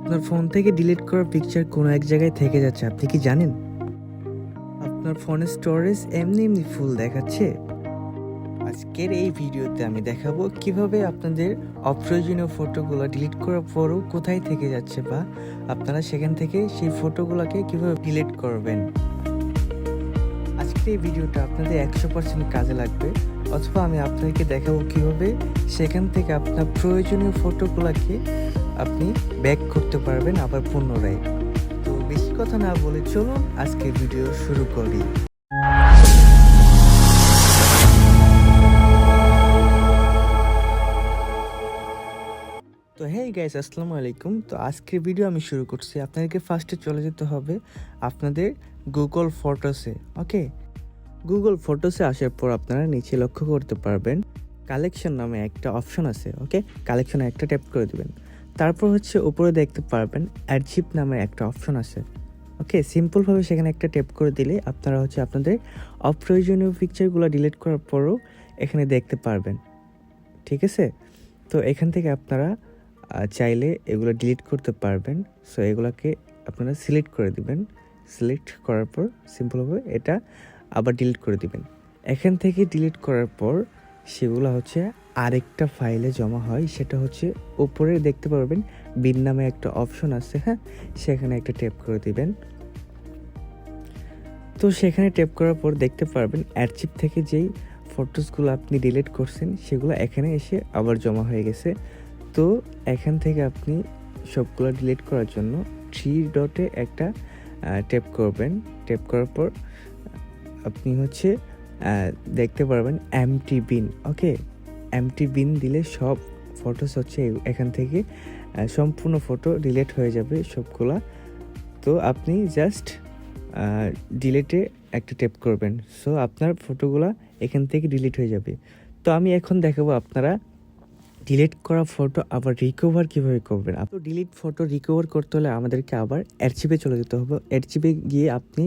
আপনার ফোন থেকে ডিলিট করা পিকচার কোনো এক জায়গায় থেকে যাচ্ছে, আপনি কি জানেন? আপনার ফোনের স্টোরেজ এমনি এমনি ফুল দেখাচ্ছে। আজকের এই ভিডিওতে আমি দেখাবো কিভাবে আপনাদের অপ্রয়োজনীয় ফটোগুলো ডিলিট করার পরও কোথায় থেকে যাচ্ছে, বা আপনারা সেখান থেকে সেই ফটোগুলোকে কিভাবে ডিলিট করবেন। আজকের এই ভিডিওটা আপনাদের 100% কাজে লাগবে, অথবা আমি আপনাদেরকে দেখাবো কিভাবে সেখান থেকে আপনার প্রয়োজনীয় ফটোগুলোকে আপনি ব্যাক করতে পারবেন আবার পুনরায়। তো বেশি কথা না বলে চলুন আজকে ভিডিও শুরু করি। তো হেই গাইস, আসসালামু আলাইকুম। তো আজকের ভিডিও আমি শুরু করছি। আপনাদেরকে ফার্স্টে চলে যেতে হবে আপনাদের গুগল ফটোসে। ওকে, গুগল ফটোসে আসার পর আপনারা নিচে লক্ষ্য করতে পারবেন কালেকশন নামে একটা অপশন আছে। ওকে, কালেকশনে একটা ট্যাপ করে দিবেন। তারপর হচ্ছে উপরে দেখতে পারবেন অ্যারচিভ নামে একটা অপশন আছে। ওকে, সিম্পলভাবে সেখানে একটা ট্যাপ করে দিলে আপনারা হচ্ছে আপনাদের অপ্রয়োজনীয় পিকচারগুলো ডিলিট করার পরও এখানে দেখতে পারবেন। ঠিক আছে, তো এখান থেকে আপনারা চাইলে এগুলো ডিলিট করতে পারবেন। সো এগুলোকে আপনারা সিলেক্ট করে দিবেন। সিলেক্ট করার পর সিম্পলভাবে এটা আবার ডিলিট করে দিবেন। এখান থেকে ডিলিট করার পর সেগুলো হচ্ছে আরেকটা ফাইলে জমা হয়। সেটা হচ্ছে উপরে দেখতে পারবেন বিন নামে একটা অপশন আছে। হ্যাঁ, সেখানে একটা ট্যাপ করে দিবেন। তো সেখানে ট্যাপ করার পর দেখতে পারবেন অ্যারচিভ থেকে যেই ফটোসগুলো আপনি ডিলিট করছেন সেগুলো এখানে এসে আবার জমা হয়ে গেছে। তো এখান থেকে আপনি সবগুলো ডিলিট করার জন্য 3 ডটে একটা ট্যাপ করবেন। ট্যাপ করার পর আপনি হচ্ছে দেখতে পারবেন এমটি বিন। ওকে, এমটি বিন দিলে সব ফটোস হচ্ছে এখান থেকে সম্পূর্ণ ফটো ডিলিট হয়ে যাবে সবগুলা। তো আপনি জাস্ট ডিলিটে একটা ট্যাপ করবেন। সো আপনার ফটোগুলা এখান থেকে ডিলিট হয়ে যাবে। তো আমি এখন দেখাবো আপনারা ডিলিট করা ফটো আবার রিকভার কীভাবে করবেন। আপনি ডিলিট ফটো রিকভার করতে হলে আমাদেরকে আবার অ্যারচিভে চলে যেতে হবে। অ্যারচিভে গিয়ে আপনি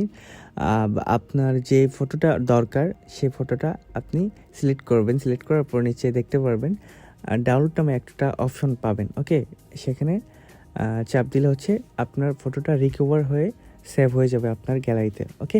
আপনার যে ফটোটা দরকার সেই ফটোটা আপনি সিলেক্ট করবেন। সিলেক্ট করার পর নিচে দেখতে পারবেন ডাউনলোড নামে একটা অপশন পাবেন। ওকে, সেখানে চাপ দিলে হচ্ছে আপনার ফটোটা রিকভার হয়ে সেভ হয়ে যাবে আপনার গ্যালারিতে। ওকে।